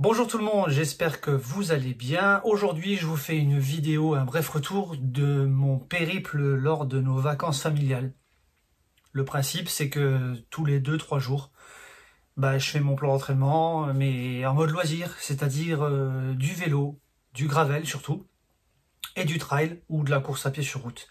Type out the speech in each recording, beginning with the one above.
Bonjour tout le monde, j'espère que vous allez bien. Aujourd'hui, je vous fais une vidéo, un bref retour de mon périple lors de nos vacances familiales. Le principe, c'est que tous les 2-3 jours, je fais mon plan d'entraînement, mais en mode loisir, c'est-à-dire du vélo, du gravel surtout, et du trail ou de la course à pied sur route.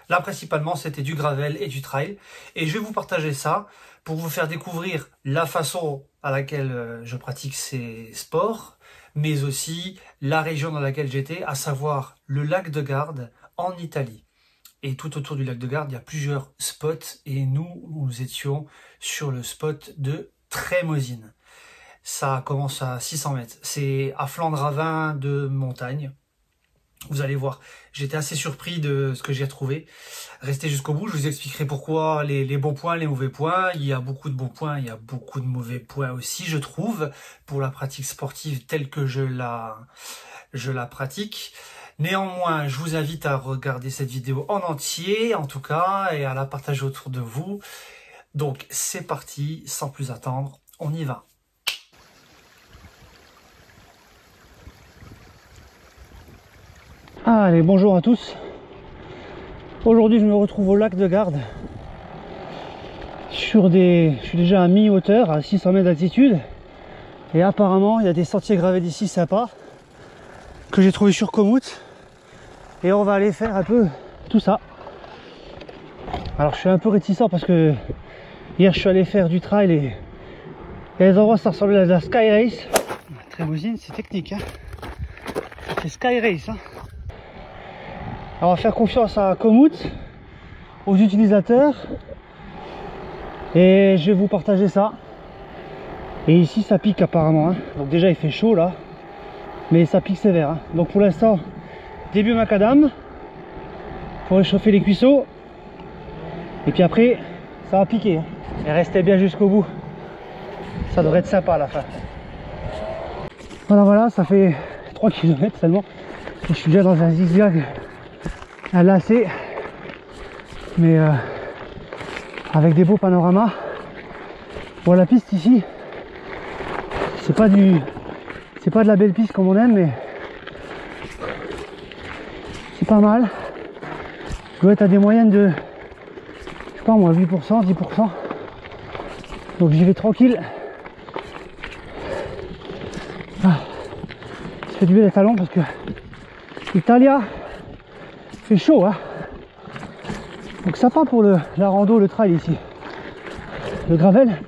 Là, principalement, c'était du gravel et du trail. Et je vais vous partager ça pour vous faire découvrir la façon à laquelle je pratique ces sports, mais aussi la région dans laquelle j'étais, à savoir le lac de Garde en Italie. Et tout autour du lac de Garde, il y a plusieurs spots. Et nous étions sur le spot de Trémosine. Ça commence à 600 mètres. C'est à flanc de ravin de montagne. Vous allez voir, j'étais assez surpris de ce que j'ai retrouvé. Restez jusqu'au bout, je vous expliquerai pourquoi les bons points, les mauvais points. Il y a beaucoup de bons points, il y a beaucoup de mauvais points aussi, je trouve, pour la pratique sportive telle que je la pratique. Néanmoins, je vous invite à regarder cette vidéo en entier, en tout cas, et à la partager autour de vous. Donc, c'est parti, sans plus attendre, on y va. Allez, bonjour à tous. Aujourd'hui, je me retrouve au lac de Garde. Je suis déjà à mi-hauteur, à 600 mètres d'altitude. Et apparemment, il y a des sentiers gravés ici sympas que j'ai trouvé sur Komoot. Et on va aller faire un peu tout ça. Alors, je suis un peu réticent parce que hier, je suis allé faire du trail et il y a des endroits, ça ressemblait à la Sky Race. Trémosine, c'est technique, hein. C'est Sky Race, hein. Alors, on va faire confiance à Komoot, aux utilisateurs, et je vais vous partager ça. Et ici ça pique apparemment, hein. Donc déjà il fait chaud là, mais ça pique sévère, hein. Donc pour l'instant, début macadam pour réchauffer les cuisseaux, et puis après ça va piquer, hein. Et restez bien jusqu'au bout, ça devrait être sympa à la fin. Voilà, ça fait 3 km seulement, et je suis déjà dans un zigzag à lacet, mais avec des beaux panoramas. Bon, la piste ici, c'est pas de la belle piste comme on aime, mais c'est pas mal. Je dois être à des moyennes de, je sais pas moi, 8%, 10%. Donc j'y vais tranquille. Ça fait du bien les talons parce que Italia fait chaud, hein. Donc sympa pour la rando, le trail ici. Le gravel,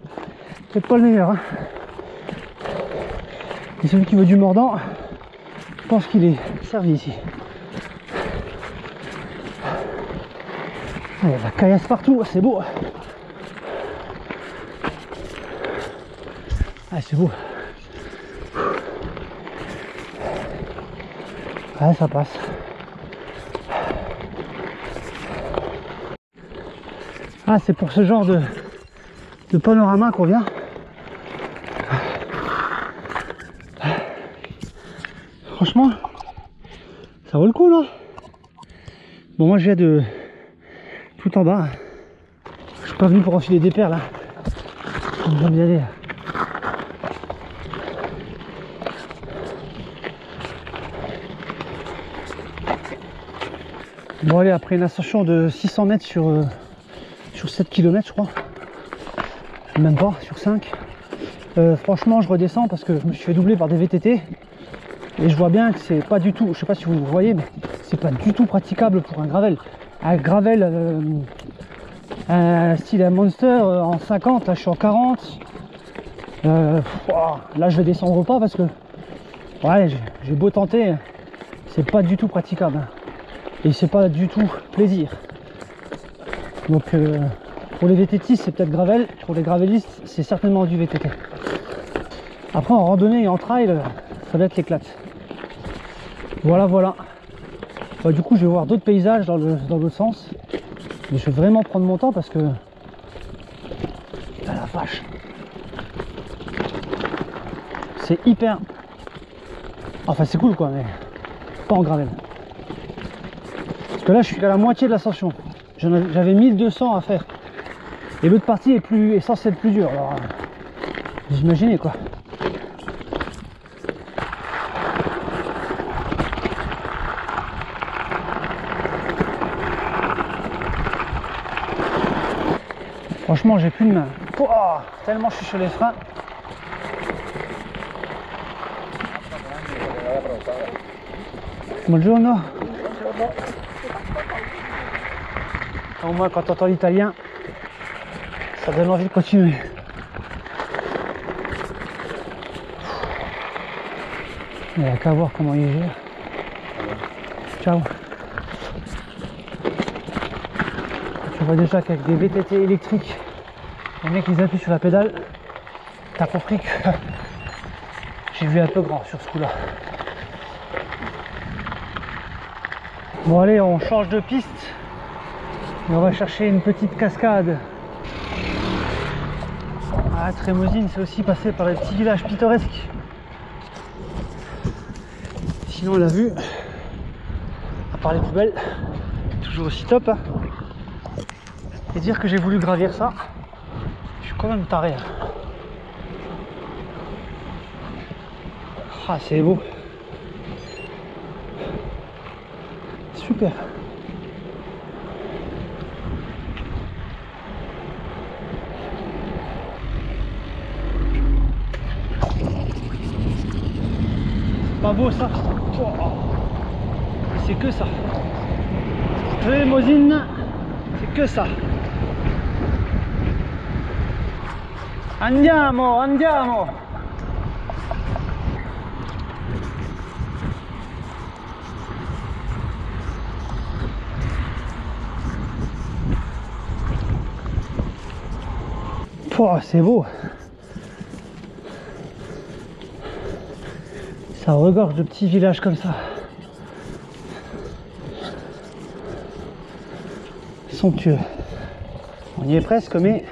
peut-être pas le meilleur, hein. Et celui qui veut du mordant, je pense qu'il est servi ici. Il y a de la caillasse partout, c'est beau. Ah, c'est beau. Ouais, ça passe. Ah, c'est pour ce genre de panorama qu'on vient. Franchement, ça vaut le coup là. Bon, moi je viens de tout en bas. Je suis pas venu pour enfiler des perles là. J'aime bien aller. Bon allez, après une ascension de 600 mètres sur 7 km je crois, même pas, sur 5, franchement je redescends parce que je me suis fait doubler par des VTT et je vois bien que c'est pas du tout, je sais pas si vous voyez, mais c'est pas du tout praticable pour un gravel. Un gravel style un monster en 50, là je suis en 40, là je vais descendre pas parce que ouais, j'ai beau tenter, c'est pas du tout praticable, hein. Et c'est pas du tout plaisir. Donc pour les VTTistes c'est peut-être gravel, pour les gravelistes c'est certainement du VTT. Après en randonnée et en trail ça va être l'éclate. Voilà. Du coup je vais voir d'autres paysages dans l'autre sens. Mais je vais vraiment prendre mon temps parce que ah la vache, c'est hyper, enfin c'est cool quoi, mais pas en gravel. Parce que là je suis qu'à la moitié de l'ascension. J'avais 1200 à faire. Et l'autre partie est censée être plus dure. Alors vous imaginez quoi. Franchement, j'ai plus de main. Oh, tellement je suis sur les freins. Buongiorno. Au moins, quand tu entends l'italien, ça donne envie de continuer. Il n'y a qu'à voir comment il gère. Ciao. Tu vois déjà qu'avec des VTT électriques, les mecs ils appuient sur la pédale, t'as compris que j'ai vu un peu grand sur ce coup là. Bon allez, on change de piste et on va chercher une petite cascade. Ah, Trémosine, c'est aussi passé par les petits villages pittoresques. Sinon la vue, à part les poubelles, toujours aussi top, hein. Et dire que j'ai voulu gravir ça, je suis quand même taré, hein. Ah, c'est beau. Super. Pas beau ça. Oh. C'est que ça. Trémosine, c'est que ça. Andiamo, andiamo. Oh, c'est beau. Ça regorge de petits villages comme ça. Somptueux. On y est presque, mais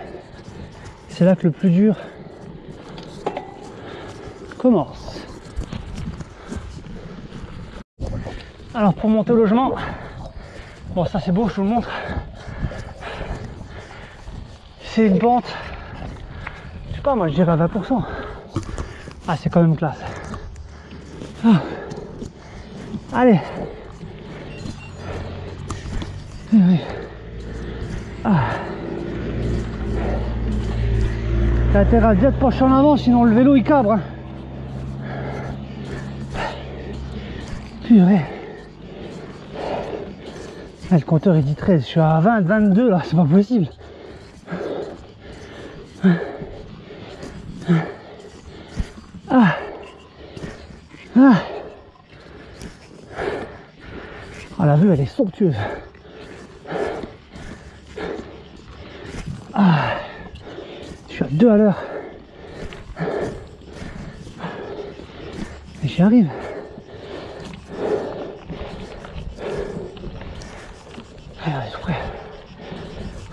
c'est là que le plus dur commence. Alors pour monter au logement, bon ça c'est beau, je vous le montre. C'est une pente, je sais pas moi, je dirais à 20%. Ah, c'est quand même classe. Ah. Allez. Oui. Ah. T'as intérêt à bien te pencher en avant, sinon le vélo il cabre, hein. Purée. Ah, le compteur il dit 13, je suis à 20, 22 là, c'est pas possible. Ah. Ah. Ah, la vue elle est somptueuse. Ah. Je suis à 2 à l'heure. Et j'y arrive. Ah, je suis prêt.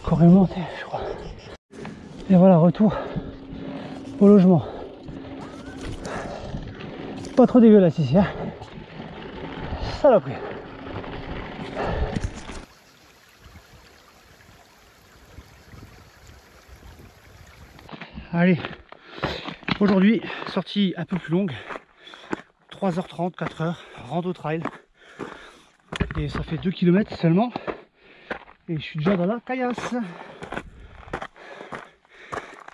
Encore une montée, je crois. Et voilà, retour au logement. Pas trop dégueulasse ici, hein. Saloperie. Allez, aujourd'hui, sortie un peu plus longue, 3h30, 4h, rando trail. Et ça fait 2 km seulement. Et je suis déjà dans la caillasse. Donc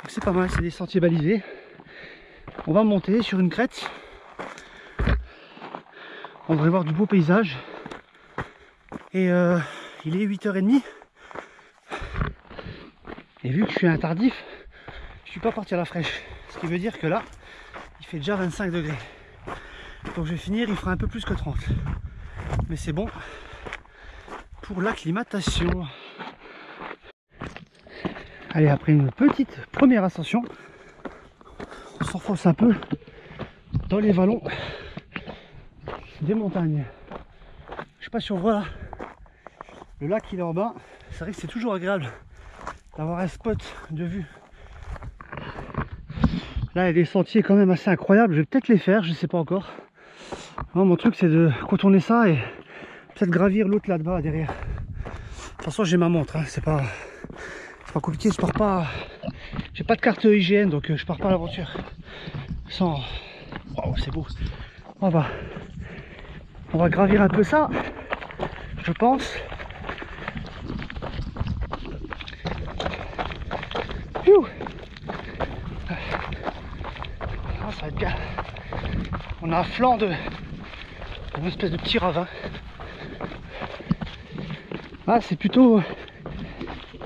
c'est pas mal, c'est des sentiers balisés. On va monter sur une crête. On devrait voir du beau paysage. Et il est 8h30. Et vu que je suis un tardif, je suis pas parti à la fraîche. Ce qui veut dire que là, il fait déjà 25 degrés. Donc je vais finir, il fera un peu plus que 30. Mais c'est bon pour l'acclimatation. Allez, après une petite première ascension, on s'enfonce un peu dans les vallons des montagnes. Je sais pas si on voit là, le lac il est en bas. C'est vrai que c'est toujours agréable d'avoir un spot de vue. Là il y a des sentiers quand même assez incroyables, je vais peut-être les faire, je sais pas encore. Non, mon truc c'est de contourner ça et peut-être gravir l'autre là-bas derrière. De toute façon j'ai ma montre, hein. C'est pas compliqué, je pars pas. J'ai pas de carte IGN donc je pars pas à l'aventure. Sans. Waouh, c'est beau. On va gravir un peu ça, je pense. On a un flanc de une espèce de petit ravin. Ah, c'est plutôt...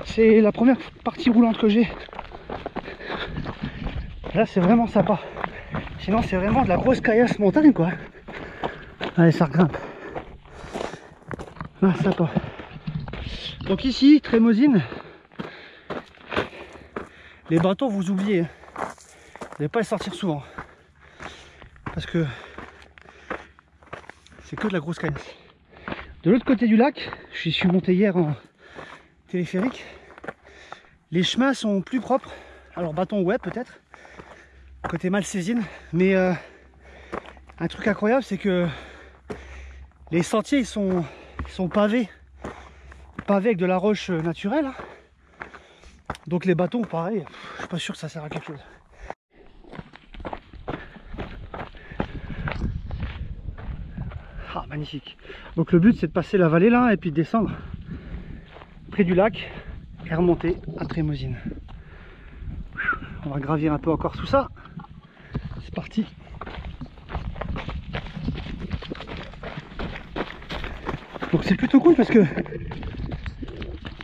C'est la première partie roulante que j'ai. Là, c'est vraiment sympa. Sinon, c'est vraiment de la grosse caillasse montagne, quoi. Allez, ça regrimpe. Ah, sympa. Donc ici, Trémosine, les bateaux, vous oubliez. Hein. Vous n'allez pas les sortir souvent. Parce que c'est que de la grosse caillasse. De l'autre côté du lac, je suis monté hier en téléphérique. Les chemins sont plus propres. Alors bâton ouais peut-être. Côté Malsaisine. Mais un truc incroyable, c'est que les sentiers ils sont pavés. Pavés avec de la roche naturelle. Donc les bâtons pareil, je suis pas sûr que ça sert à quelque chose. Ah, magnifique. Donc le but c'est de passer la vallée là et puis de descendre près du lac et remonter à Trémosine. On va gravir un peu encore sous ça. C'est parti. Donc c'est plutôt cool parce que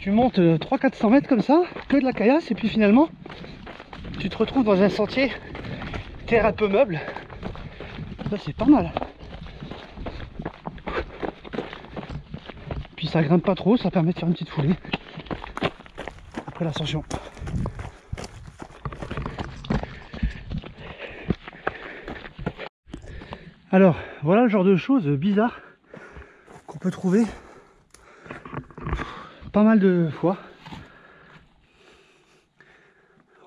tu montes 300-400 mètres comme ça, que de la caillasse, et puis finalement tu te retrouves dans un sentier terre un peu meuble. Ça c'est pas mal. Puis ça grimpe pas trop, ça permet de faire une petite foulée après l'ascension. Alors voilà le genre de choses bizarres qu'on peut trouver pas mal de fois.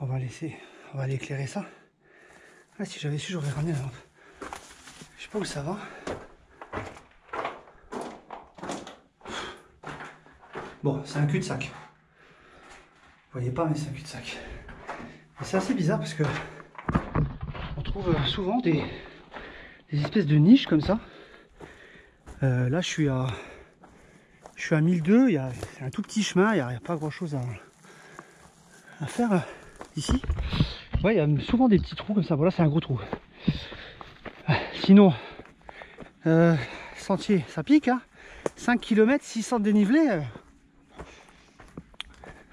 On va aller éclairer ça. Ah, si j'avais su, j'aurais ramené la lampe. Je sais pas où ça va. Bon, c'est un cul-de-sac. Vous voyez pas, mais c'est un cul-de-sac. C'est assez bizarre parce que on trouve souvent des espèces de niches comme ça. Là, je suis à 1002. C'est un tout petit chemin. Il n'y a pas grand-chose à faire ici. Ouais, il y a souvent des petits trous comme ça. Voilà, c'est un gros trou. Sinon, sentier, ça pique. Hein. 5 km, 600 de dénivelé.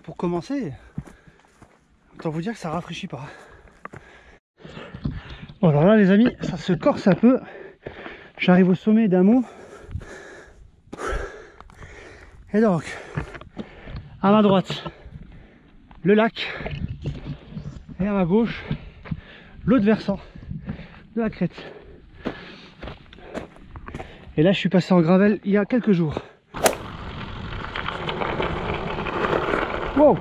Pour commencer, autant vous dire que ça rafraîchit pas. Bon, alors là, les amis, ça se corse un peu. J'arrive au sommet d'un mont. Et donc, à ma droite, le lac. Et à ma gauche, l'autre versant de la crête. Et là, je suis passé en gravel il y a quelques jours. Wow!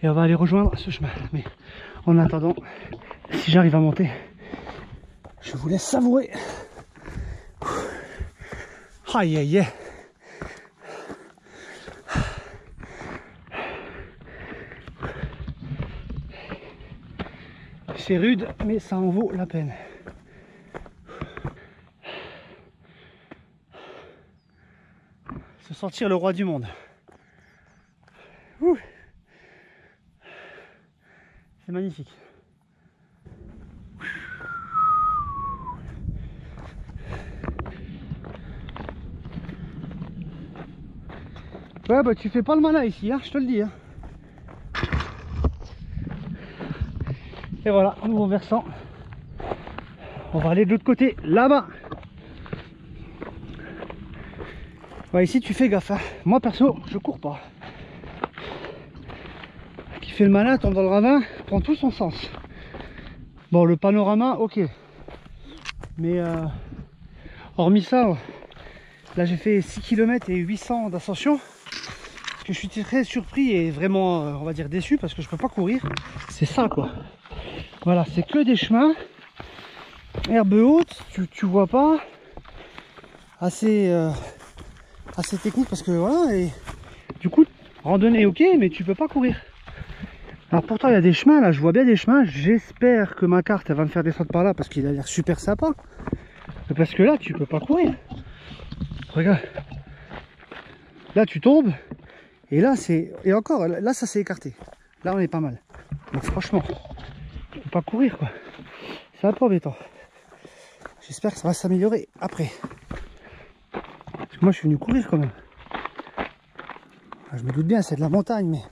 Et on va aller rejoindre ce chemin. Mais en attendant, si j'arrive à monter, je vous laisse savourer. Aïe aïe aïe. C'est rude, mais ça en vaut la peine. Se sentir le roi du monde. C'est magnifique. Ouais, bah tu fais pas le malin ici, hein, je te le dis. Hein. Et voilà, nouveau versant. On va aller de l'autre côté, là-bas. Ouais, ici tu fais gaffe. Hein. Moi perso, je cours pas. Qui fait le malin, tombe dans le ravin, prend tout son sens. Bon, le panorama, ok. Mais hormis ça, là j'ai fait 6 km et 800 d'ascension. Ce que je suis très surpris et vraiment, on va dire, déçu parce que je peux pas courir. C'est ça, quoi. Voilà, c'est que des chemins. Herbe haute, tu vois pas. Assez technique parce que voilà. Et du coup, randonnée, ok, mais tu peux pas courir. Alors pourtant il y a des chemins là, je vois bien des chemins. J'espère que ma carte elle va me faire descendre par là parce qu'il a l'air super sympa. Parce que là tu peux pas courir. Regarde. Là tu tombes. Et là c'est. Et encore, là ça s'est écarté. Là on est pas mal. Donc franchement, tu peux pas courir quoi. C'est un peu embêtant. J'espère que ça va s'améliorer après. Parce que moi je suis venu courir quand même. Je me doute bien, c'est de la montagne, mais...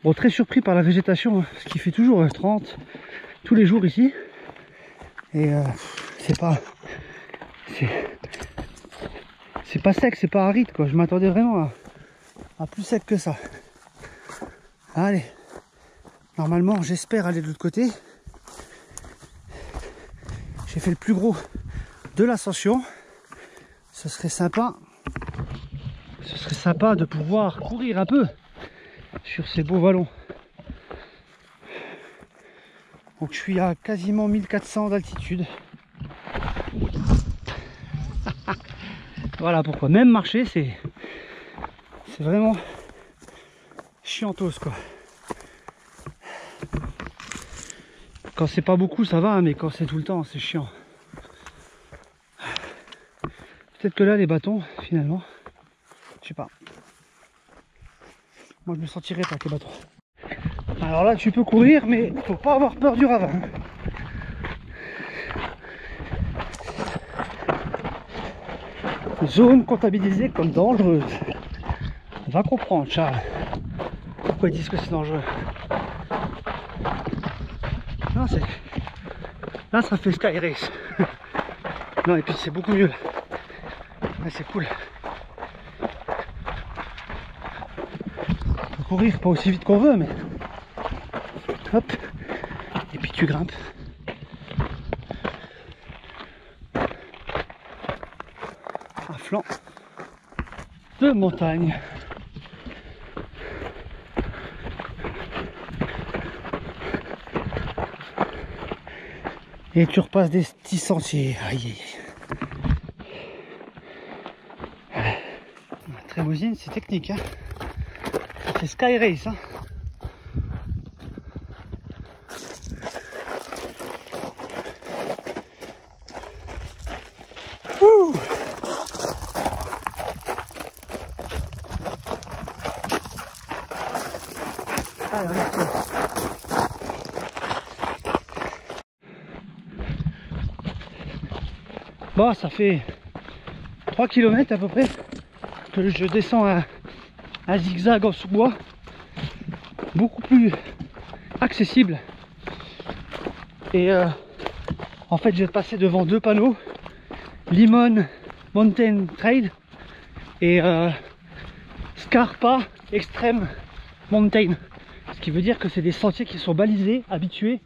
Bon, très surpris par la végétation, ce qui fait toujours 30 tous les jours ici. Et c'est pas sec, c'est pas aride quoi. Je m'attendais vraiment à plus sec que ça. Allez, normalement j'espère aller de l'autre côté. J'ai fait le plus gros de l'ascension. Ce serait sympa de pouvoir courir un peu sur ces beaux vallons. Donc je suis à quasiment 1400 d'altitude. Voilà pourquoi même marcher c'est vraiment chiantos quoi. Quand c'est pas beaucoup ça va, mais quand c'est tout le temps c'est chiant. Peut-être que là les bâtons finalement, je sais pas. Moi je me sentirais pas avec les bâtons. Alors là tu peux courir mais faut pas avoir peur du ravin. Zone comptabilisée comme dangereuse. On va comprendre Charles. Pourquoi ils disent que c'est dangereux. Non c'est... Là ça fait Sky Race. Non et puis c'est beaucoup mieux là. Ouais, c'est cool. On peut courir pas aussi vite qu'on veut mais... Hop. Et puis tu grimpes. Un flanc de montagne. Et tu repasses des petits sentiers. Aïe aïe aïe. La trémousine c'est technique hein. C'est Sky Race hein. Ouh. Alors, bon, ça fait 3 km à peu près que je descends un zigzag en sous-bois, beaucoup plus accessible. Et en fait, je vais passer devant deux panneaux, Limon Mountain Trail et Scarpa Extreme Mountain. Ce qui veut dire que c'est des sentiers qui sont balisés, habituels.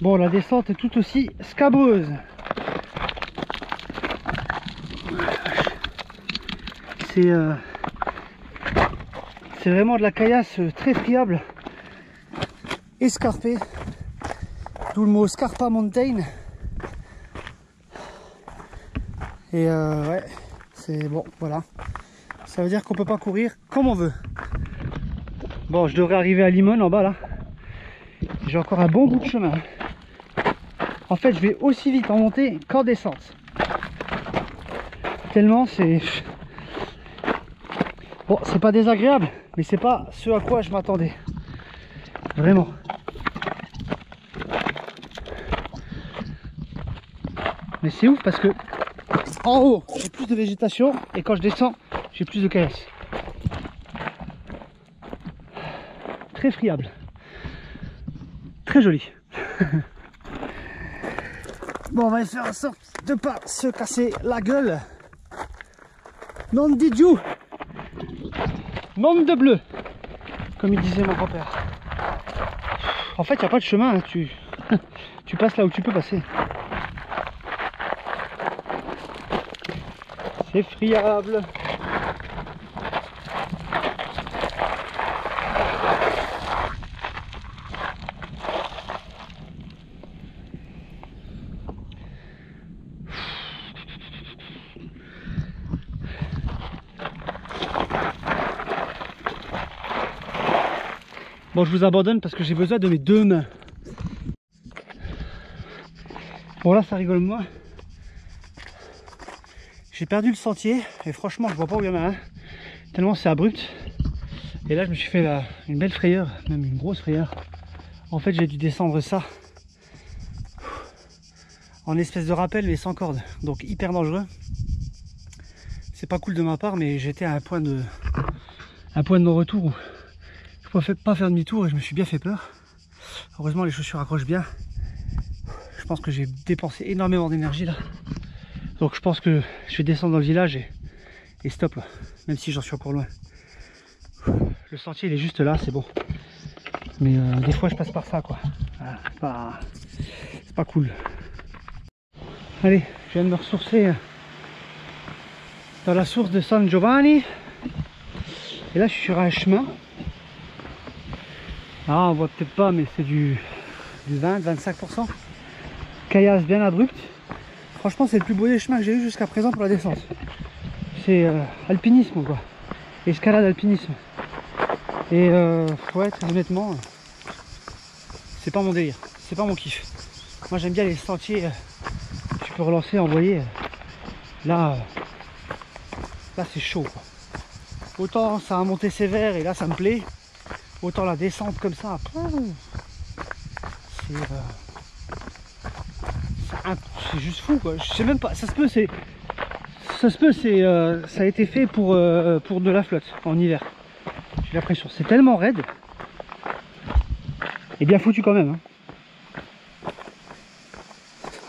Bon, la descente est tout aussi scabreuse. C'est vraiment de la caillasse très friable, escarpée, d'où le mot Scarpa Mountain. Et ouais, c'est bon, voilà. Ça veut dire qu'on peut pas courir comme on veut. Bon, je devrais arriver à Limon en bas là. J'ai encore un bon bout de chemin. En fait, je vais aussi vite en montée qu'en descente. Tellement c'est... Bon, c'est pas désagréable, mais c'est pas ce à quoi je m'attendais. Vraiment. Mais c'est ouf parce que en haut, j'ai plus de végétation et quand je descends, j'ai plus de caillasse. Très friable. Très joli. Bon, on va faire en sorte de pas se casser la gueule. Non de Didiou, non de bleu, comme il disait mon grand-père. En fait, il n'y a pas de chemin, hein. Tu passes là où tu peux passer. C'est friable. Bon, je vous abandonne parce que j'ai besoin de mes deux mains. Bon, là, ça rigole moins. J'ai perdu le sentier et franchement, je vois pas où il y en a un. Tellement c'est abrupt. Et là je me suis fait une belle frayeur, même une grosse frayeur. En fait j'ai dû descendre ça en espèce de rappel mais sans corde, donc hyper dangereux. C'est pas cool de ma part, mais j'étais à un point de non-retour où je pouvais pas faire demi-tour et je me suis bien fait peur. Heureusement les chaussures accrochent bien. Je pense que j'ai dépensé énormément d'énergie là. Donc je pense que je vais descendre dans le village et stop là, même si j'en suis encore loin. Le sentier il est juste là, c'est bon. Mais des fois je passe par ça quoi. Voilà, c'est pas cool. Allez, je viens de me ressourcer dans la source de San Giovanni. Et là je suis sur un chemin. Ah, on voit peut-être pas, mais c'est du 20-25%. Caillasse bien abrupte. Franchement c'est le plus beau des chemins que j'ai eu jusqu'à présent pour la descente. C'est alpinisme quoi. Escalade alpinisme. Et ouais, très honnêtement, c'est pas mon délire, c'est pas mon kiff. Moi j'aime bien les sentiers, tu peux relancer, envoyer. Là c'est chaud quoi. Autant ça a monté sévère et là ça me plaît, autant la descente comme ça, c'est juste fou quoi. Je sais même pas, ça a été fait pour de la flotte en hiver. J'ai l'impression, c'est tellement raide et bien foutu quand même hein.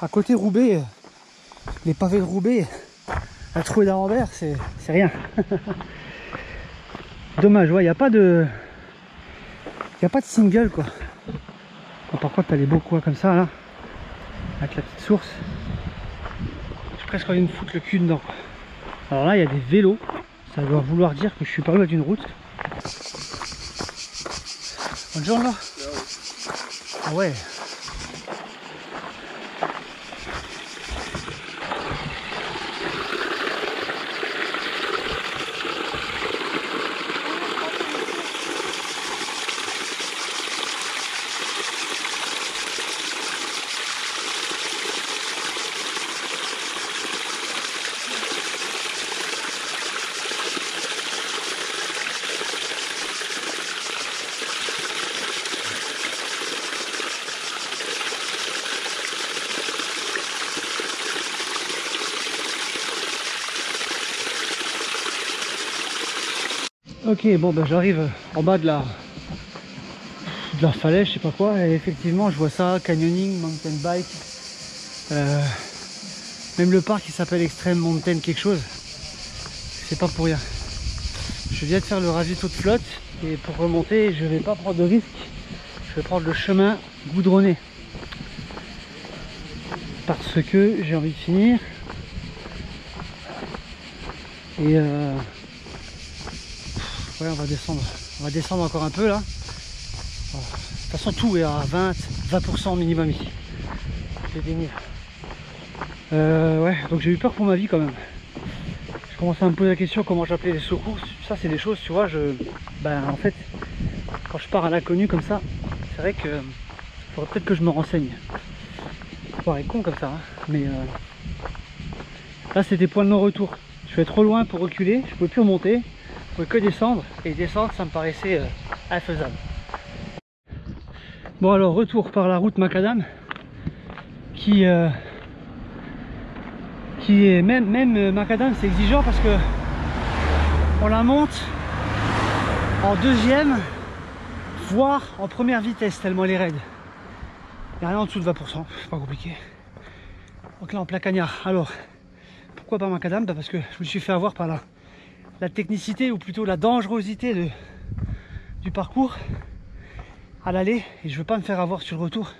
À côté Roubaix, les pavés de Roubaix, la trouée d'Arambert, c'est rien. Dommage, ouais, il n'y a pas de single quoi. Bon, par contre t'as les beaux coins comme ça là, avec la petite source. J'ai presque envie de me foutre le cul dedans. Alors là il y a des vélos, ça doit vouloir dire que je suis pas loin d'une route. Bonjour là. Ah ouais. Ok, bon ben j'arrive en bas de la falaise, je sais pas quoi, et effectivement je vois ça, canyoning, mountain bike, même le parc qui s'appelle Extreme Mountain quelque chose, c'est pas pour rien. Je viens de faire le ravito de flotte et pour remonter je vais pas prendre de risque, je vais prendre le chemin goudronné parce que j'ai envie de finir et ouais, on va descendre encore un peu là. Voilà. De toute façon tout est à 20% minimum ici. C'est dénivelé. Ouais, donc j'ai eu peur pour ma vie quand même. Je commençais à me poser la question comment j'appelais les secours. Ça c'est des choses, tu vois, en fait, quand je pars à l'inconnu comme ça, c'est vrai que faudrait peut-être que je me renseigne. Ça paraît con comme ça, hein. Mais là c'était point de non-retour. Je vais trop loin pour reculer, je pouvais plus remonter. Je pouvais que descendre, et descendre ça me paraissait infaisable. Bon alors retour par la route macadam qui est même macadam, c'est exigeant parce que on la monte en deuxième voire en première vitesse tellement elle est raide. Il n'y a rien en dessous de 20%, c'est pas compliqué. Donc là en plein cagnard. Alors pourquoi pas macadam? Parce que je me suis fait avoir par la technicité ou plutôt la dangerosité du parcours à l'aller et je veux pas me faire avoir sur le retour.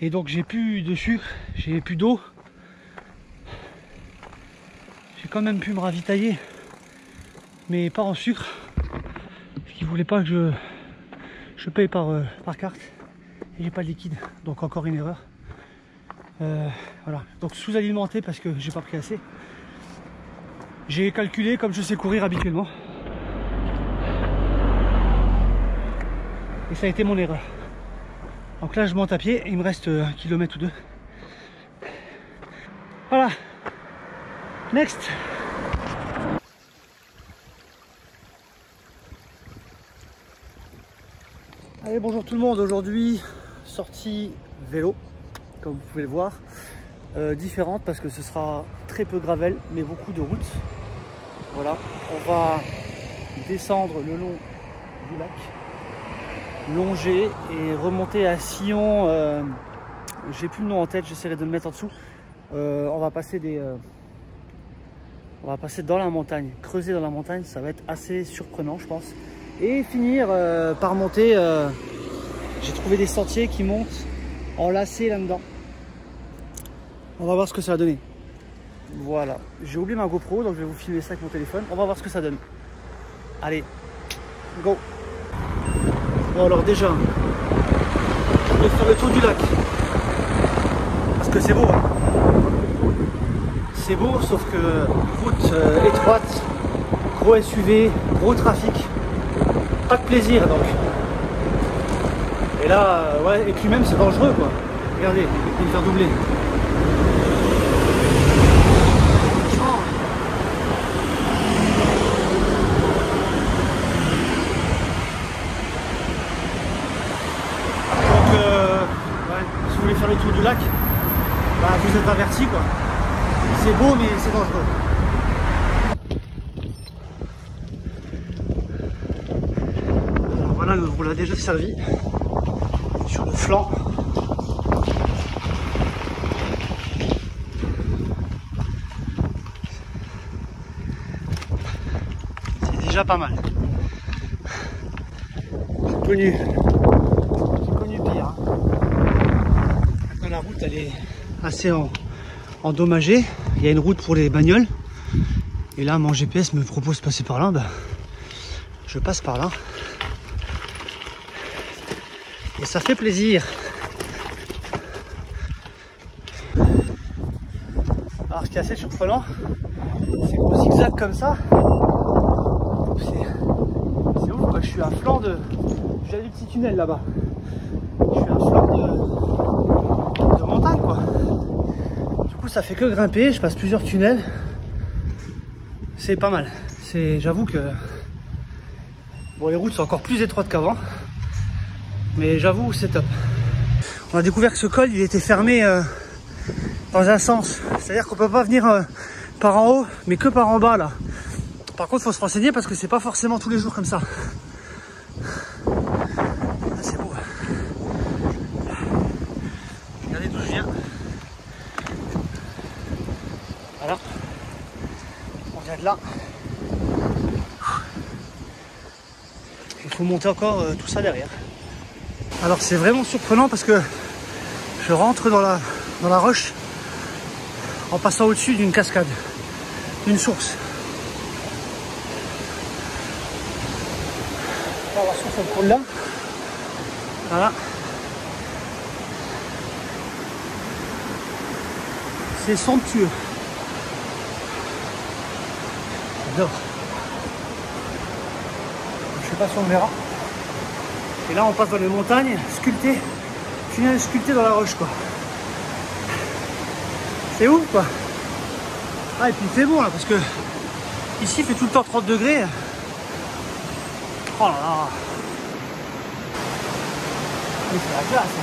Et donc j'ai plus de sucre, j'ai plus d'eau. J'ai quand même pu me ravitailler, mais pas en sucre. Parce qu'ils voulaient pas que je paye par carte. Et j'ai pas de liquide, donc encore une erreur. Voilà, donc sous-alimenté parce que j'ai pas pris assez. J'ai calculé comme je sais courir habituellement. Et ça a été mon erreur. Donc là je monte à pied et il me reste 1 kilomètre ou 2. Voilà. Next. Allez, bonjour tout le monde. Aujourd'hui, sortie vélo, comme vous pouvez le voir. Différente parce que ce sera très peu gravel, mais beaucoup de route. Voilà, on va descendre le long du lac, longer et remonter à Sillon. J'ai plus le nom en tête, j'essaierai de le mettre en dessous. On va passer dans la montagne, creuser dans la montagne, ça va être assez surprenant je pense. Et finir par monter, j'ai trouvé des sentiers qui montent en lacet là-dedans. On va voir ce que ça va donner. Voilà, j'ai oublié ma GoPro, donc je vais vous filmer ça avec mon téléphone. On va voir ce que ça donne. Allez, go. Bon alors déjà, je vais faire le tour du lac. Parce que c'est beau. Hein. C'est beau, sauf que route étroite, gros SUV, gros trafic. Pas de plaisir donc. Et là, ouais, et puis même c'est dangereux quoi. Regardez, il va me faire doubler. Si vous voulez faire le tour du lac, bah, vous êtes avertis quoi. C'est beau mais c'est dangereux. Alors voilà, on l'a déjà servi sur le flanc. C'est déjà pas mal. J'ai connu pire. Hein. La route elle est assez endommagée. Il y a une route pour les bagnoles. Et là mon GPS me propose de passer par là. Bah, je passe par là. Et ça fait plaisir. Alors ce qui est assez surprenant, c'est qu'au zigzag comme ça, c'est ouf quoi. Je suis à flanc de... J'ai des petits tunnels là-bas. Je suis à flanc de montagne quoi. Du coup ça fait que grimper, je passe plusieurs tunnels. C'est pas mal. J'avoue que bon, les routes sont encore plus étroites qu'avant. Mais j'avoue c'est top. On a découvert que ce col il était fermé dans un sens. C'est-à-dire qu'on peut pas venir par en haut mais que par en bas là. Par contre il faut se renseigner parce que c'est pas forcément tous les jours comme ça. C'est beau. Regardez d'où je viens. Voilà. On vient de là. Il faut monter encore tout ça derrière. Alors c'est vraiment surprenant parce que je rentre dans la roche en passant au-dessus d'une cascade, d'une source. Là, la source elle coule là. Voilà. C'est somptueux. J'adore. Je sais pas si on verra. Et là on passe dans les montagnes sculptées, tunnel sculpté dans la roche quoi. C'est ouf quoi. Ah et puis il fait bon là parce que ici il fait tout le temps 30 degrés. Oh là là. Mais c'est la classe.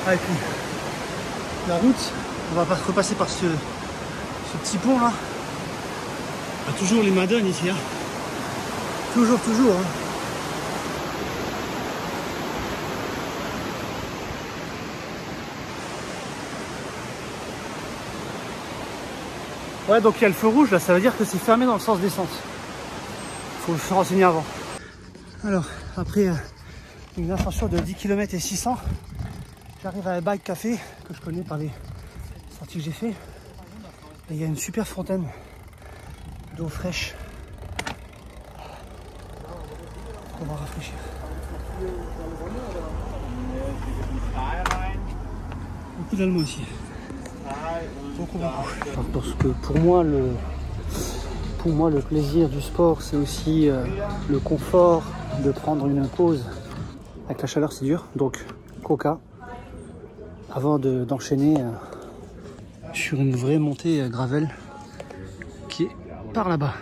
Ah et puis la route, on va repasser par ce petit pont là. Il y a toujours les madones ici, hein. Toujours. Hein. Ouais, donc il y a le feu rouge là, ça veut dire que c'est fermé dans le sens descente. Faut se renseigner avant. Alors, après une ascension de 10 km et 600, j'arrive à un bike café que je connais par les sorties que j'ai fait. Et il y a une super fontaine d'eau fraîche. On va rafraîchir. Beaucoup d'Allemands ici. Beaucoup. Parce que pour moi le plaisir du sport c'est aussi le confort de prendre une pause. Avec la chaleur c'est dur, donc coca avant d'enchaîner sur une vraie montée gravel qui est par là-bas.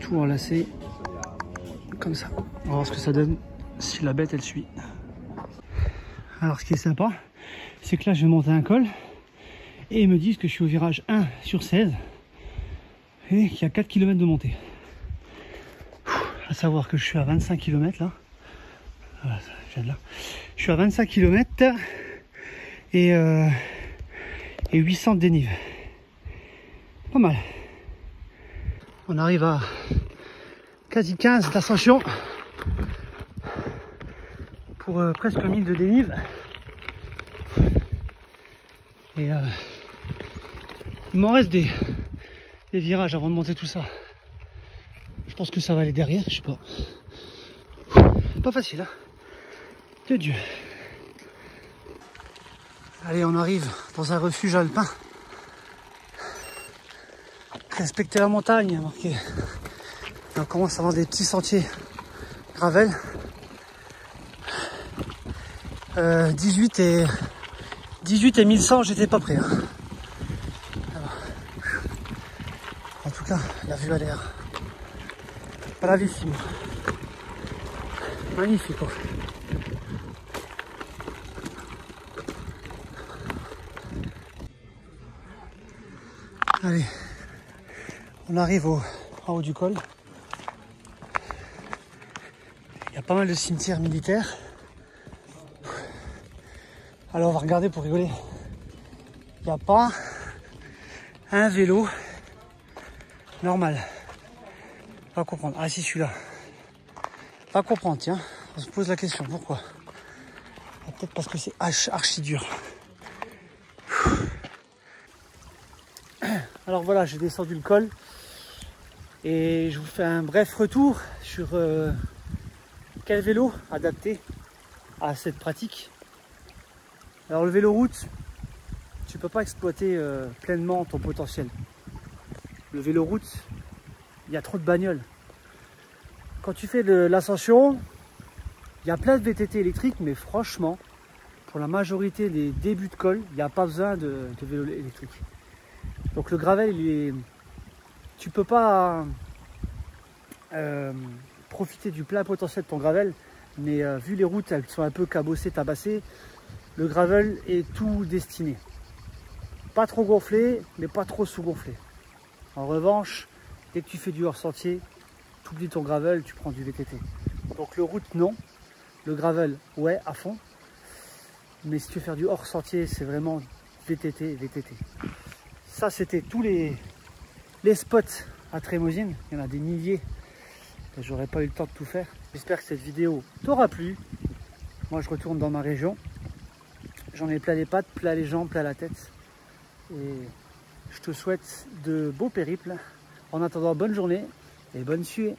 tout enlacé comme ça. On va voir ce que ça donne si la bête elle suit. Alors ce qui est sympa, c'est que là je vais monter un col et ils me disent que je suis au virage 1 sur 16 et qu'il y a 4 km de montée. À savoir que je suis à 25 km là. Voilà, je viens de là. Je suis à 25 km et 800 de dénive. Pas mal. On arrive à quasi 15 d'ascension pour presque 1000 de dénive. Et il m'en reste des virages avant de monter tout ça. Je pense que ça va aller derrière, je sais pas. Pas facile, hein. Que Dieu. Allez, on arrive dans un refuge alpin. Respecter la montagne, marqué. Et on commence à avoir des petits sentiers gravel. 18 et 1100, j'étais pas prêt. Hein. Alors, en tout cas, la vue a l'air bravissime. Magnifique. Quoi. Allez, on arrive en haut du col. Il y a pas mal de cimetières militaires. Alors on va regarder pour rigoler. Il n'y a pas un vélo normal. Pas comprendre. Ah si, celui-là. Pas comprendre, tiens. On se pose la question, pourquoi? Peut-être parce que c'est archi dur. Alors voilà, j'ai descendu le col. Et je vous fais un bref retour sur quel vélo adapté à cette pratique. Alors le vélo route, tu peux pas exploiter pleinement ton potentiel. Le vélo route, il y a trop de bagnoles. Quand tu fais de l'ascension, il y a plein de VTT électriques, mais franchement, pour la majorité des débuts de col, il n'y a pas besoin de vélo électrique. Donc le gravel, tu peux pas profiter du plein potentiel de ton gravel, mais vu les routes, elles sont un peu cabossées, tabassées, le gravel est tout destiné. Pas trop gonflé, mais pas trop sous-gonflé. En revanche, dès que tu fais du hors-sentier, tu oublies ton gravel, tu prends du VTT. Donc le route, non. Le gravel, ouais, à fond. Mais si tu veux faire du hors-sentier, c'est vraiment VTT. Ça, c'était tous les spots à Trémosine. Il y en a des milliers. J'aurais pas eu le temps de tout faire. J'espère que cette vidéo t'aura plu. Moi, je retourne dans ma région. J'en ai plein les pattes, plein les jambes, plein la tête. Et je te souhaite de beaux périples. En attendant, bonne journée et bonne suée.